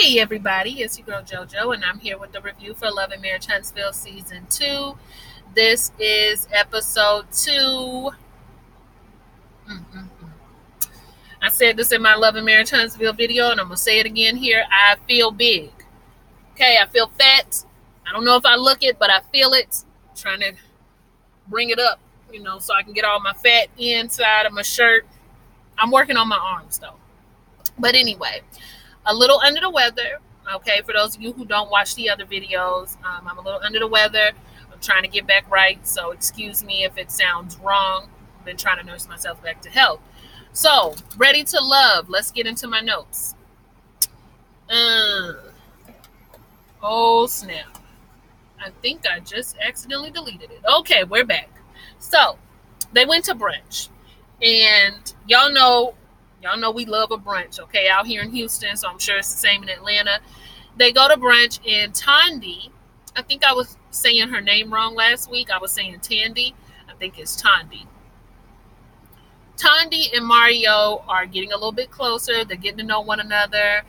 Hey everybody, it's your girl JoJo, and I'm here with the review for Love and Marriage Huntsville Season 2. This is episode 2. I said this in my Love and Marriage Huntsville video, and I'm going to say it again here. I feel big. Okay, I feel fat. I don't know if I look it, but I feel it. I'm trying to bring it up, so I can get all my fat inside of my shirt. I'm working on my arms, though. But anyway, a little under the weather. Okay, for those of you who don't watch the other videos, I'm a little under the weather. I'm trying to get back right, so excuse me if it sounds wrong. I've been trying to nurse myself back to health. So, ready to love. Let's get into my notes. Oh, snap. I think I just accidentally deleted it. Okay, we're back. So, they went to brunch. And y'all know we love a brunch, okay, out here in Houston, so I'm sure it's the same in Atlanta. They go to brunch, and Tandy, I think I was saying her name wrong last week. I was saying Tandy. I think it's Tandy. Tandy and Mario are getting a little bit closer. They're getting to know one another.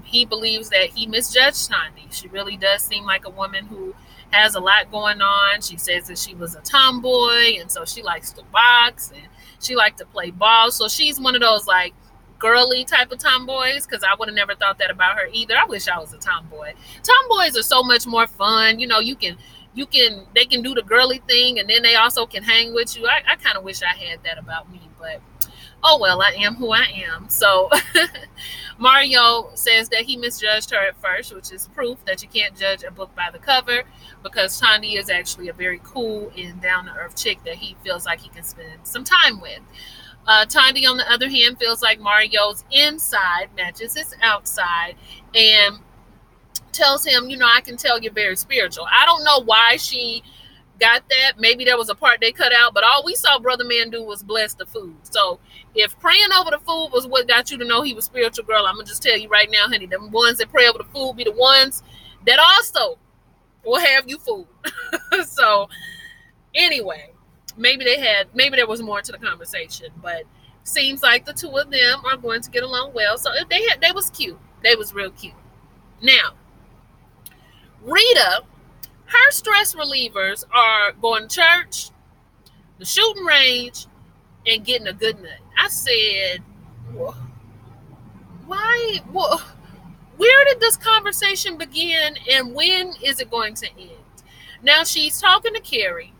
He believes that he misjudged Tandy. She really does seem like a woman who has a lot going on. She says that she was a tomboy, and so she likes to box, and she liked to play ball. So she's one of those like girly type of tomboys, because I would have never thought that about her either. I wish I was a tomboy. Tomboys are so much more fun. They can do the girly thing, and then they also can hang with you. I kind of wish I had that about me, but oh well, I am who I am. So Mario says that he misjudged her at first, which is proof that you can't judge a book by the cover, because Tandy is actually a very cool and down-to-earth chick that he feels like he can spend some time with. Tandy, on the other hand, feels like Mario's inside matches his outside, and tells him, I can tell you're very spiritual. I don't know why she got that. Maybe there was a part they cut out, but all we saw Brother Man do was bless the food. So if praying over the food was what got you to know he was spiritual, girl, I'm going to just tell you right now, honey, them ones that pray over the food be the ones that also will have you food. So anyway, maybe there was more to the conversation, but seems like the two of them are going to get along well. So they was cute. They was real cute. Now, Rita, her stress relievers are going to church, the shooting range, and getting a good nut. I said, why? Where did this conversation begin, and when is it going to end? Now, she's talking to Carrie,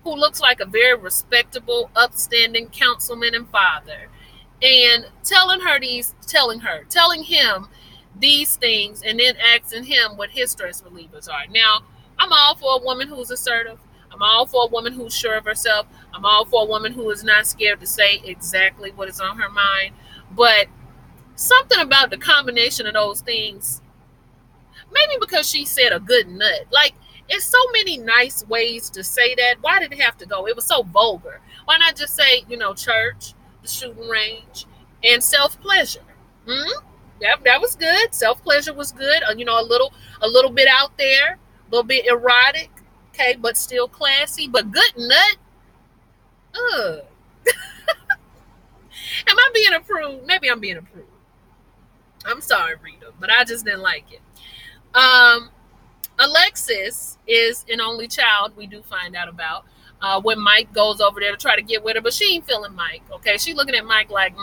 who looks like a very respectable, upstanding councilman and father, and telling him these things, and then asking him what his stress relievers are. Now, I'm all for a woman who's assertive. I'm all for a woman who's sure of herself. I'm all for a woman who is not scared to say exactly what is on her mind. But something about the combination of those things, maybe because she said a good nut. Like, it's so many nice ways to say that. Why did it have to go? It was so vulgar. Why not just say, church, the shooting range, and self-pleasure? That was good. Self-pleasure was good. A little bit out there, a little bit erotic, okay, but still classy. But good nut? Ugh. Am I being approved? Maybe I'm being approved. I'm sorry, Rita, but I just didn't like it. Alexis is an only child, we do find out about, when Mike goes over there to try to get with her, but she ain't feeling Mike, okay? She looking at Mike like,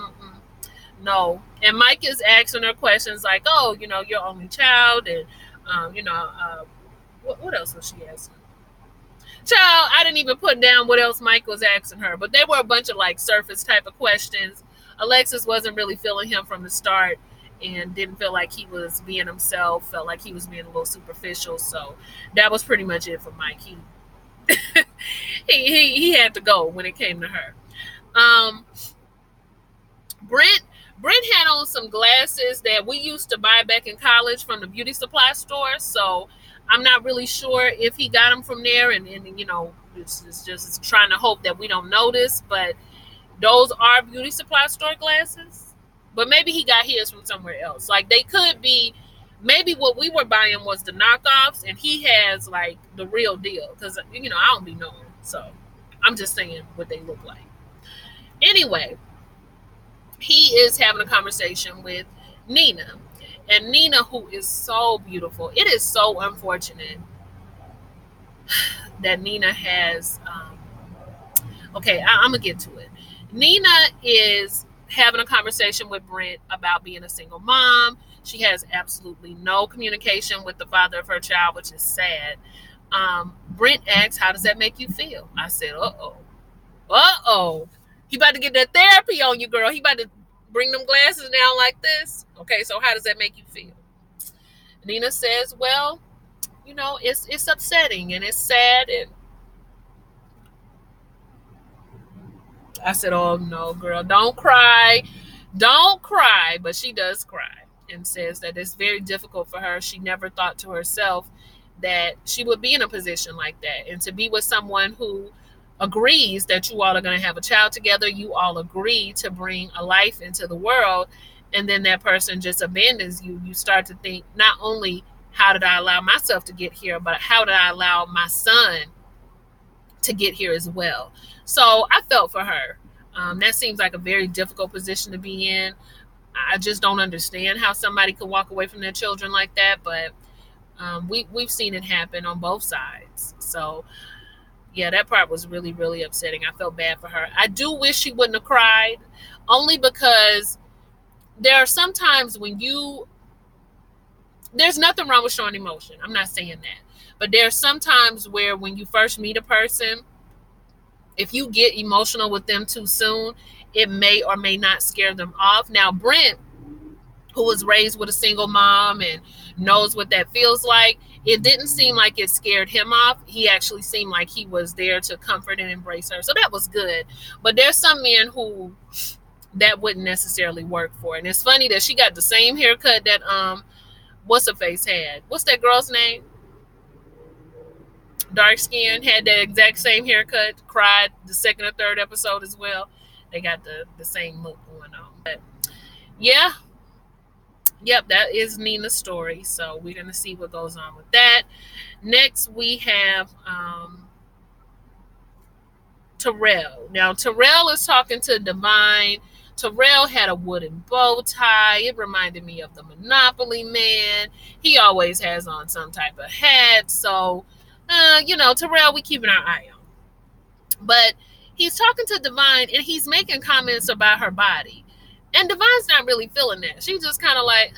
no. And Mike is asking her questions like, oh, your only child, and, what else was she asking? Child, I didn't even put down what else Mike was asking her, but they were a bunch of like surface type of questions. Alexis wasn't really feeling him from the start and didn't feel like he was being himself, felt like he was being a little superficial. So that was pretty much it for Mike. He had to go when it came to her. Brent had on some glasses that we used to buy back in college from the beauty supply store. So I'm not really sure if he got them from there, and it's just trying to hope that we don't notice. But those are beauty supply store glasses. But maybe he got his from somewhere else. Like, they could be, maybe what we were buying was the knockoffs, and he has like the real deal. Because I don't be knowing, so I'm just saying what they look like. Anyway, he is having a conversation with Nina. And Nina, who is so beautiful, it is so unfortunate that Nina has. Okay, I'm gonna get to it. Nina is having a conversation with Brent about being a single mom. She has absolutely no communication with the father of her child, which is sad. Brent asks, "How does that make you feel?" I said, "Uh oh, he about to get that therapy on you, girl. He about to bring them glasses down like this." Okay, so how does that make you feel? Nina says, "Well, it's upsetting and it's sad." And I said, "Oh no, girl, don't cry. Don't cry." But she does cry and says that it's very difficult for her. She never thought to herself that she would be in a position like that. And to be with someone who agrees that you all are going to have a child together, you all agree to bring a life into the world, and then that person just abandons you, you start to think, not only how did I allow myself to get here, but how did I allow my son to get here as well? So I felt for her. That seems like a very difficult position to be in. I just don't understand how somebody could walk away from their children like that, but we've seen it happen on both sides. So yeah, that part was really, really upsetting. I felt bad for her. I do wish she wouldn't have cried, only because there are some times when there's nothing wrong with showing emotion. I'm not saying that. But there are some times where when you first meet a person, if you get emotional with them too soon, it may or may not scare them off. Now, Brent, who was raised with a single mom and knows what that feels like, it didn't seem like it scared him off. He actually seemed like he was there to comfort and embrace her. So that was good. But there's some men who that wouldn't necessarily work for. And it's funny that she got the same haircut that what's her face had. What's that girl's name? Dark skin, had that exact same haircut, cried the second or third episode as well. They got the same look going on. But yeah, yep, that is Nina's story. So we're gonna see what goes on with that. Next we have Terrell. Now Terrell is talking to Divine. Terrell had a wooden bow tie. It reminded me of the Monopoly man. He always has on some type of hat. So, Terrell, we keeping our eye on. But he's talking to Divine and he's making comments about her body. And Divine's not really feeling that. She's just kind of like,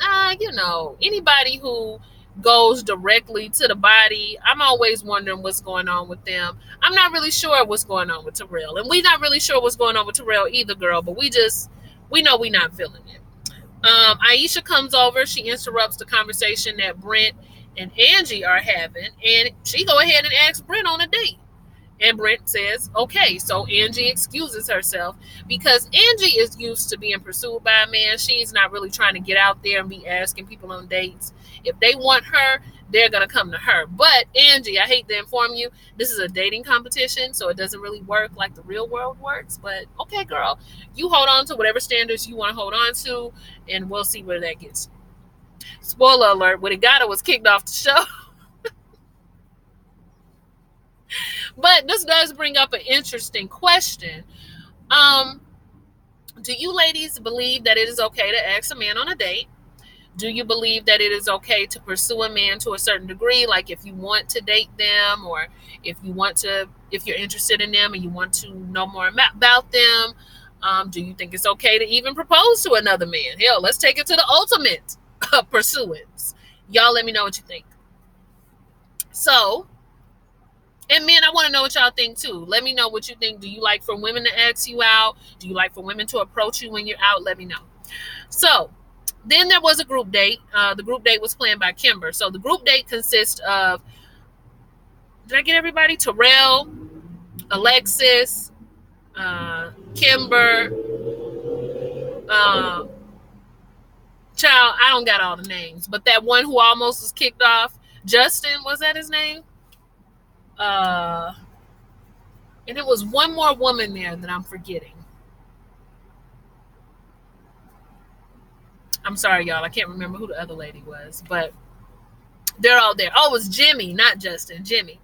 anybody who goes directly to the body, I'm always wondering what's going on with them. I'm not really sure what's going on with Terrell. And we're not really sure what's going on with Terrell either, girl. But we know we're not feeling it. Aisha comes over. She interrupts the conversation that Brent and Angie are having. And she go ahead and asks Brent on a date. And Brent says, okay. So Angie excuses herself because Angie is used to being pursued by a man. She's not really trying to get out there and be asking people on dates. If they want her, they're going to come to her. But Angie, I hate to inform you, this is a dating competition, so it doesn't really work like the real world works. But okay, girl, you hold on to whatever standards you want to hold on to, and we'll see where that gets. Spoiler alert, when it got her was kicked off the show. But this does bring up an interesting question. Do you ladies believe that it is okay to ask a man on a date? Do you believe that it is okay to pursue a man to a certain degree? Like if you want to date them, or if you're interested in them and you want to know more about them, do you think it's okay to even propose to another man? Hell, let's take it to the ultimate pursuance. Y'all let me know what you think. So, and men, I want to know what y'all think too. Let me know what you think. Do you like for women to ask you out? Do you like for women to approach you when you're out? Let me know. So then there was a group date. The group date was planned by Kimber. So the group date consists of, did I get everybody? Terrell, Alexis, Kimber, child, I don't got all the names, but that one who almost was kicked off, Justin, was that his name? And it was one more woman there that I'm forgetting. I'm sorry, y'all. I can't remember who the other lady was, but they're all there. Oh, it was Jimmy, not Justin, Jimmy.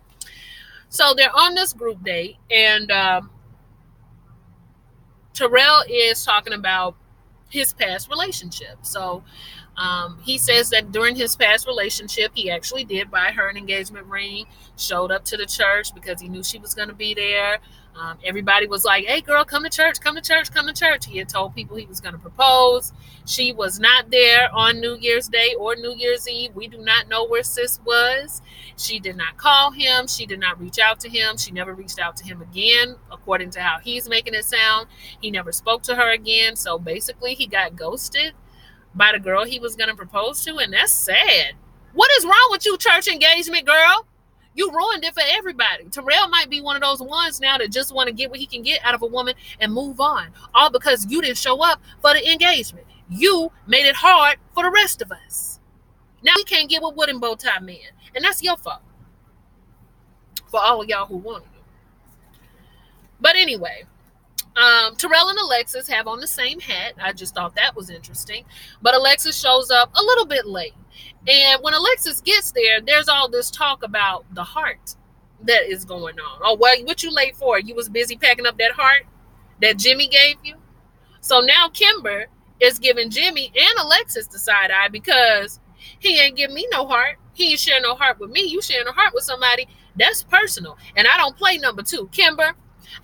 So they're on this group date, and Terrell is talking about his past relationship. So He says that during his past relationship, he actually did buy her an engagement ring, showed up to the church because he knew she was going to be there. Everybody was like, hey, girl, come to church, come to church, come to church. He had told people he was going to propose. She was not there on New Year's Day or New Year's Eve. We do not know where sis was. She did not call him. She did not reach out to him. She never reached out to him again, according to how he's making it sound. He never spoke to her again. So basically, he got ghosted by the girl he was going to propose to, and that's sad. What is wrong with you, church engagement girl? You ruined it for everybody. Terrell might be one of those ones now that just want to get what he can get out of a woman and move on, all because you didn't show up for the engagement. You made it hard for the rest of us. Now we can't get with wooden bow tie man, and that's your fault for all of y'all who wanted it. But anyway, Terrell and Alexis have on the same hat. I just thought that was interesting. But Alexis shows up a little bit late. And when Alexis gets there, there's all this talk about the heart that is going on. Oh, well, what you late for? You was busy packing up that heart that Jimmy gave you? So now Kimber is giving Jimmy and Alexis the side eye because he ain't giving me no heart. He ain't sharing no heart with me. You sharing a heart with somebody. That's personal. And I don't play number two. Kimber,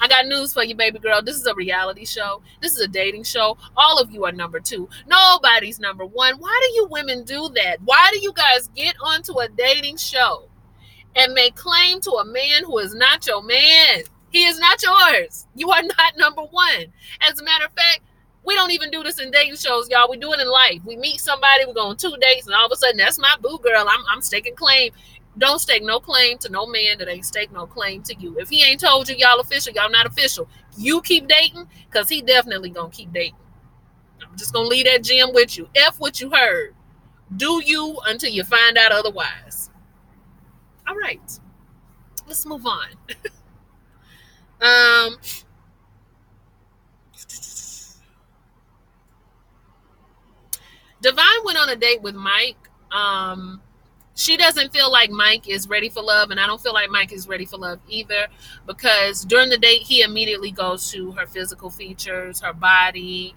I got news for you, baby girl. This is a reality show. This is a dating show. All of you are number two. Nobody's number one. Why do you women do that? Why do you guys get onto a dating show and make claim to a man who is not your man? He is not yours. You are not number one. As a matter of fact, we don't even do this in dating shows, y'all. We do it in life. We meet somebody, we go on 2 dates, and all of a sudden, that's my boo girl. I'm staking claim. Don't stake no claim to no man that ain't stake no claim to you. If he ain't told you y'all official, y'all not official. You keep dating, because he definitely going to keep dating. I'm just going to leave that gem with you. F what you heard. Do you until you find out otherwise. All right. Let's move on. Divine went on a date with Mike. She doesn't feel like Mike is ready for love, and I don't feel like Mike is ready for love either, because during the date, he immediately goes to her physical features, her body,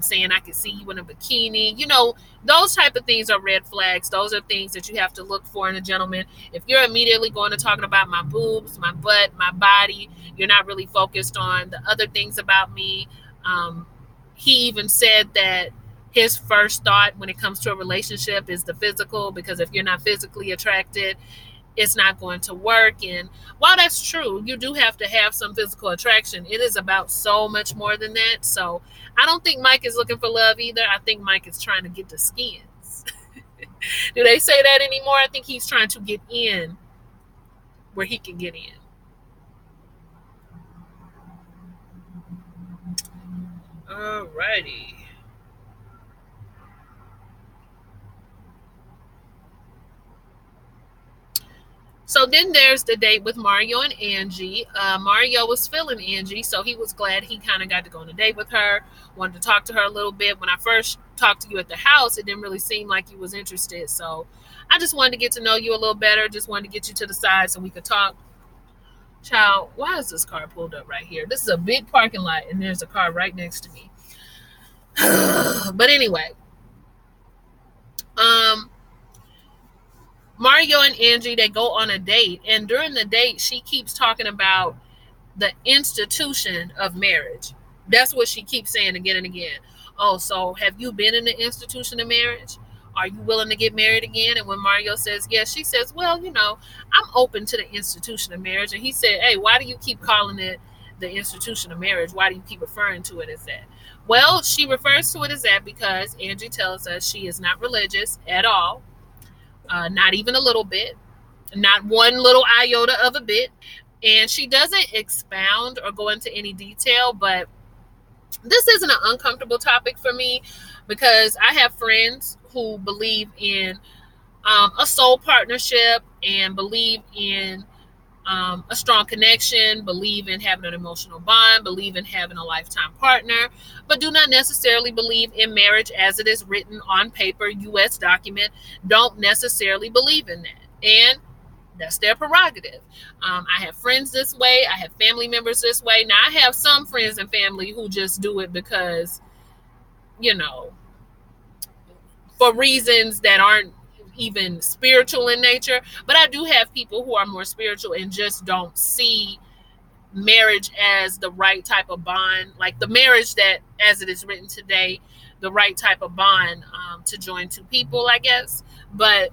saying, I can see you in a bikini. You know, those type of things are red flags. Those are things that you have to look for in a gentleman. If you're immediately going to talking about my boobs, my butt, my body, you're not really focused on the other things about me. He even said that his first thought when it comes to a relationship is the physical, because if you're not physically attracted, it's not going to work. And while that's true, you do have to have some physical attraction. It is about so much more than that. So I don't think Mike is looking for love either. I think Mike is trying to get the skins. Do they say that anymore? I think he's trying to get in where he can get in. Alrighty. So then there's the date with Mario and Angie. Mario was feeling Angie, so he was glad he kind of got to go on a date with her, wanted to talk to her a little bit. When I first talked to you at the house, it didn't really seem like you was interested. So I just wanted to get to know you a little better, just wanted to get you to the side so we could talk. Child, why is this car pulled up right here? This is a big parking lot, and there's a car right next to me. But anyway, Mario and Angie, they go on a date, and during the date, she keeps talking about the institution of marriage. That's what she keeps saying again and again. Oh, so have you been in the institution of marriage? Are you willing to get married again? And when Mario says yes, she says, well, I'm open to the institution of marriage. And he said, hey, why do you keep calling it the institution of marriage? Why do you keep referring to it as that? Well, she refers to it as that because Angie tells us she is not religious at all. Not even a little bit, not one little iota of a bit. And she doesn't expound or go into any detail, but this isn't an uncomfortable topic for me because I have friends who believe in a soul partnership and believe in a strong connection, believe in having an emotional bond, believe in having a lifetime partner, but do not necessarily believe in marriage as it is written on paper, U.S. document, don't necessarily believe in that. And that's their prerogative. I have friends this way. I have family members this way. Now, I have some friends and family who just do it because, for reasons that aren't even spiritual in nature. But I do have people who are more spiritual and just don't see marriage as the right type of bond, like the marriage that, as it is written today, the right type of bond to join two people, I guess. But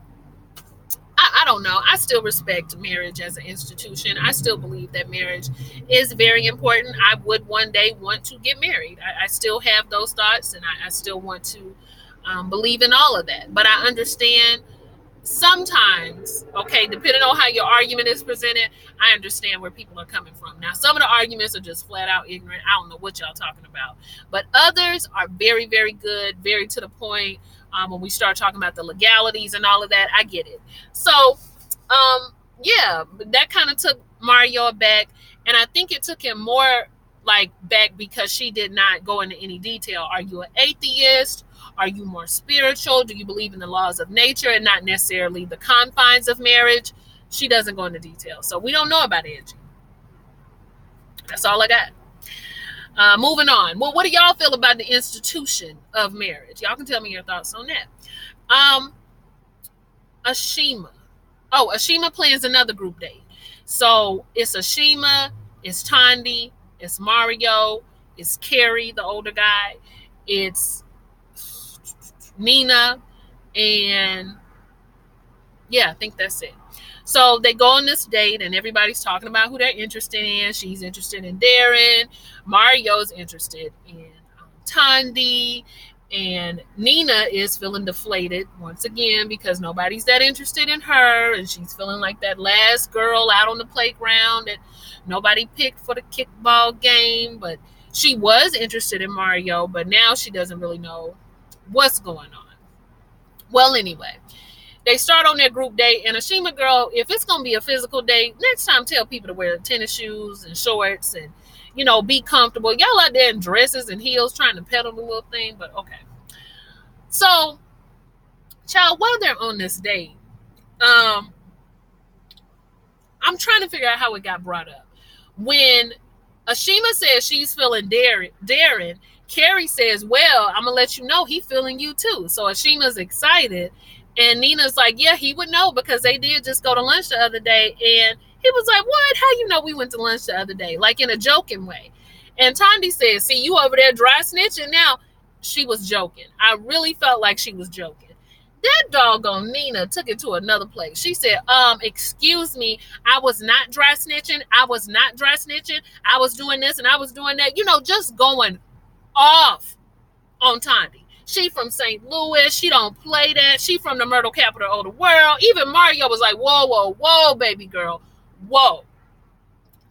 I don't know. I still respect marriage as an institution. I still believe that marriage is very important. I would one day want to get married. I still have those thoughts, and I still want to believe in all of that. But I understand sometimes, okay, depending on how your argument is presented, I understand where people are coming from. Now, some of the arguments are just flat out ignorant. I don't know what y'all talking about. But others are very, very good, very to the point. When we start talking about the legalities and all of that, I get it. So, yeah, that kind of took Mario back. And I think it took him more like back because she did not go into any detail. Are you an atheist? Are you more spiritual? Do you believe in the laws of nature and not necessarily the confines of marriage? She doesn't go into detail. So we don't know about Angie. That's all I got. Moving on. Well, what do y'all feel about the institution of marriage? Y'all can tell me your thoughts on that. Ashima. Oh, Ashima plans another group date. So it's Ashima, it's Tandy, it's Mario, it's Carrie, the older guy, it's Nina, and yeah, I think that's it. So they go on this date and everybody's talking about who they're interested in. She's interested in Darren. Mario's interested in Tandy. And Nina is feeling deflated once again because nobody's that interested in her. And she's feeling like that last girl out on the playground that nobody picked for the kickball game. But she was interested in Mario, but now she doesn't really know what's going on. Well, anyway, they start on their group date, and Ashima girl, if it's going to be a physical date, next time tell people to wear tennis shoes and shorts and, be comfortable. Y'all out there in dresses and heels trying to pedal the little thing, but okay. So, child, while they're on this date, I'm trying to figure out how it got brought up. When Ashima says she's feeling Darren, Carrie says, well, I'm going to let you know he's feeling you too. So Ashima's excited. And Nina's like, yeah, he would know because they did just go to lunch the other day. And he was like, what? How you know we went to lunch the other day? Like in a joking way. And Tandy says, see, you over there dry snitching now. She was joking. I really felt like she was joking. That doggone Nina took it to another place. She said, excuse me, I was not dry snitching. I was not dry snitching. I was doing this and I was doing that. Just going off on Tandy. She from St. Louis. She don't play that. She from the myrtle capital of the world. Even Mario was like, whoa, whoa, whoa, baby girl. Whoa.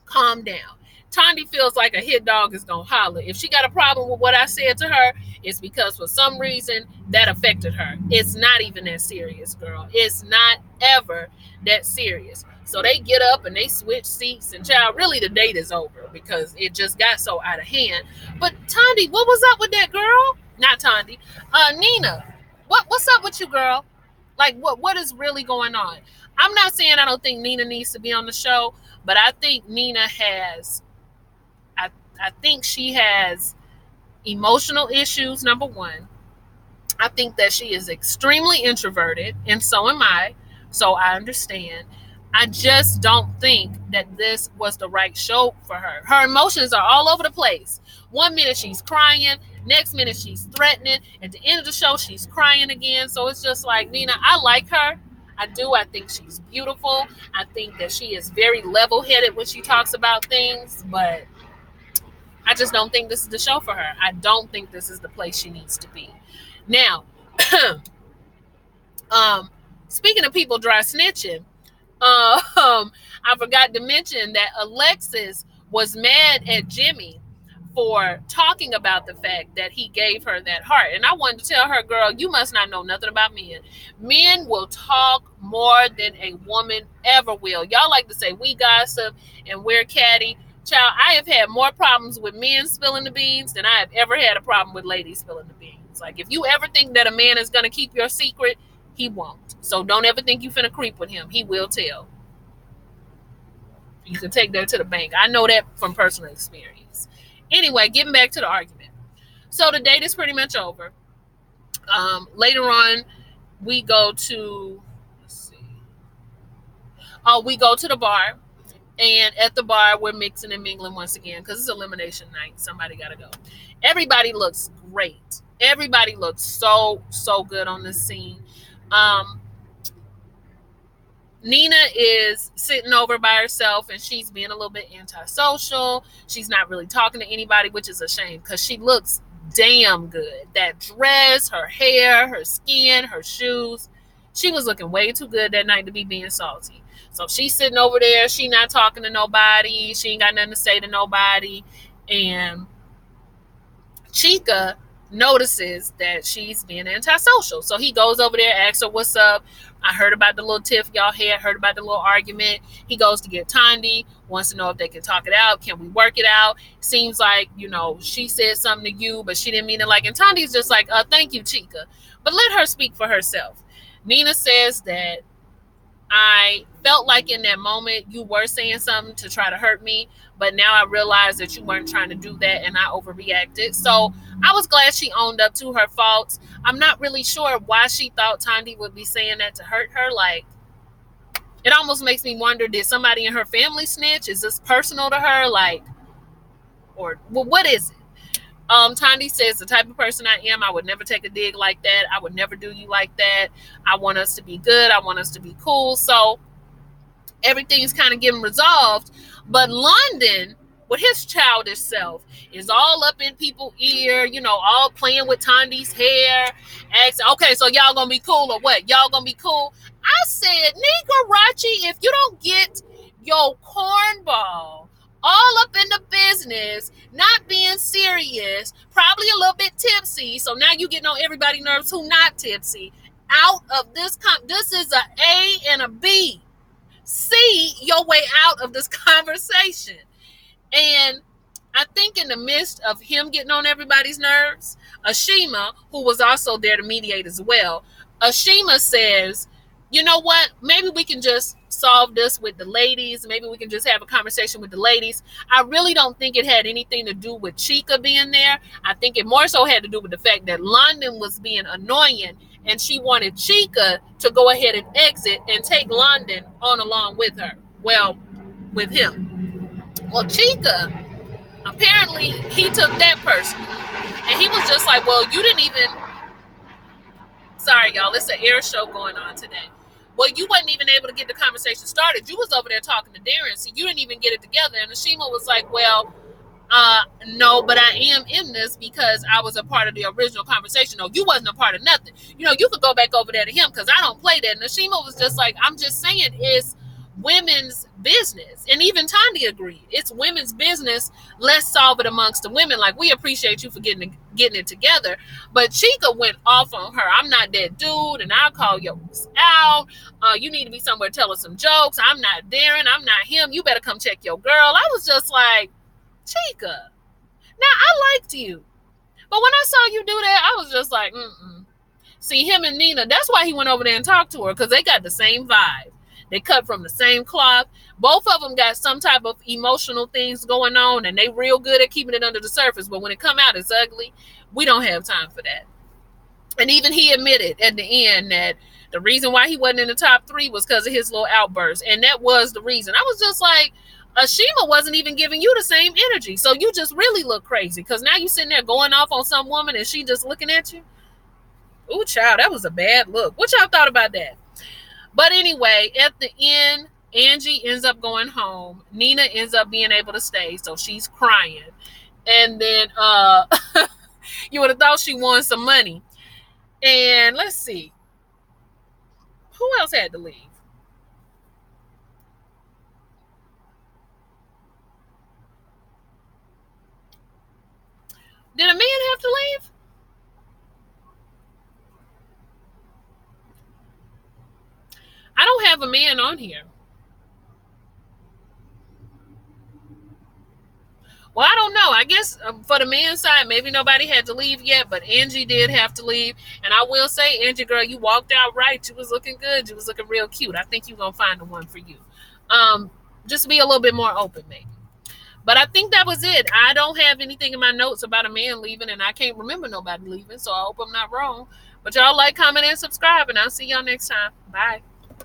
Calm down. Tandy feels like a hit dog is going to holler. If she got a problem with what I said to her, it's because for some reason that affected her. It's not even that serious, girl. It's not ever that serious. So they get up and they switch seats, and child, really the date is over because it just got so out of hand. But Tandy, what was up with that girl? Not Tandy. Nina, what's up with you, girl? Like, what is really going on? I'm not saying I don't think Nina needs to be on the show, but I think Nina has, I think she has emotional issues, number one. I think that she is extremely introverted, and so am I. So I understand. I just don't think that this was the right show for her. Her emotions are all over the place. One minute she's crying, next minute she's threatening. At the end of the show, she's crying again. So it's just like, Nina, I like her. I do. I think she's beautiful. I think that she is very level-headed when she talks about things, but I just don't think this is the show for her. I don't think this is the place she needs to be. Now, speaking of people dry snitching, I forgot to mention that Alexis was mad at Jimmy for talking about the fact that he gave her that heart. And I wanted to tell her, girl, you must not know nothing about men. Men will talk more than a woman ever will. Y'all like to say we gossip and we're catty. Child, I have had more problems with men spilling the beans than I have ever had a problem with ladies spilling the beans. Like, if you ever think that a man is going to keep your secret, he won't. So don't ever think you finna creep with him. He will tell. You can take that to the bank. I know that from personal experience. Anyway, getting back to the argument. So the date is pretty much over. Later on, we go to, let's see, oh, we go to the bar. And at the bar, we're mixing and mingling once again because it's elimination night. Somebody got to go. Everybody looks great. Everybody looks so good on this scene. Um, Nina is sitting over by herself and she's being a little bit antisocial. She's not really talking to anybody, which is a shame because she looks damn good. That dress, her hair, her skin, her shoes. She was looking way too good that night to be being salty. So she's sitting over there. She not talking to nobody. She ain't got nothing to say to nobody. And Chica notices that she's being antisocial. So he goes over there, asks her what's up. I heard about the little tiff y'all had, heard about the little argument. He goes to get Tandy, wants to know if they can talk it out. Can we work it out? Seems like, she said something to you, but she didn't mean it like, and Tandy's just like, thank you, Chica. But let her speak for herself. Nina says that I felt like in that moment you were saying something to try to hurt me, but now I realize that you weren't trying to do that and I overreacted. So I was glad she owned up to her faults. I'm not really sure why she thought Tandy would be saying that to hurt her. Like, it almost makes me wonder, did somebody in her family snitch? Is this personal to her? Like, or well, what is it? Tandy says, the type of person I am, I would never take a dig like that. I would never do you like that. I want us to be good. I want us to be cool. So everything's kind of getting resolved. But London, with his childish self, is all up in people's ear, all playing with Tandy's hair. Asking, okay, so y'all gonna be cool or what? Y'all gonna be cool? I said, Nigarachi, if you don't get your cornball all up in the business, not being serious, probably a little bit tipsy. So now you getting on everybody's nerves who not tipsy. Out of this, this is a A and a B. See your way out of this conversation. And I think in the midst of him getting on everybody's nerves, Ashima, who was also there to mediate as well, Ashima says, you know what? Maybe we can just solve this with the ladies. Maybe we can just have a conversation with the ladies. I really don't think it had anything to do with Chica being there. I think it more so had to do with the fact that London was being annoying and she wanted Chica to go ahead and exit and take London on along with her. Well, with him. Well, Chica, apparently he took that personally. And he was just like, well, you didn't even... Sorry, y'all. It's an air show going on today. Well, you wasn't even able to get the conversation started. You was over there talking to Darren, so you didn't even get it together. And Ashima was like, well, no, but I am in this because I was a part of the original conversation. No, you wasn't a part of nothing. You could go back over there to him because I don't play that. And Ashima was just like, I'm just saying it's women's business. And even Tandy agreed. It's women's business. Let's solve it amongst the women. Like, we appreciate you for getting it together. But Chica went off on her. I'm not that dude, and I'll call yours out. You need to be somewhere telling some jokes. I'm not Darren. I'm not him. You better come check your girl. I was just like, Chica, now I liked you. But when I saw you do that, I was just like, See, him and Nina, that's why he went over there and talked to her, because they got the same vibe. They cut from the same cloth. Both of them got some type of emotional things going on, and they real good at keeping it under the surface. But when it come out, it's ugly. We don't have time for that. And even he admitted at the end that the reason why he wasn't in the top 3 was because of his little outburst. And that was the reason. I was just like, Ashima wasn't even giving you the same energy. So you just really look crazy. Because now you sitting there going off on some woman and she just looking at you. Ooh, child, that was a bad look. What y'all thought about that? But anyway, at the end, Angie ends up going home. Nina ends up being able to stay, so she's crying. And then you would have thought she won some money. And let's see. Who else had to leave? Did a man have to leave? I don't have a man on here. Well, I don't know. I guess for the men's side, maybe nobody had to leave yet, but Angie did have to leave. And I will say, Angie, girl, you walked out right. You was looking good. You was looking real cute. I think you're going to find the one for you. Just be a little bit more open, maybe. But I think that was it. I don't have anything in my notes about a man leaving, and I can't remember nobody leaving, so I hope I'm not wrong. But y'all like, comment, and subscribe, and I'll see y'all next time. Bye.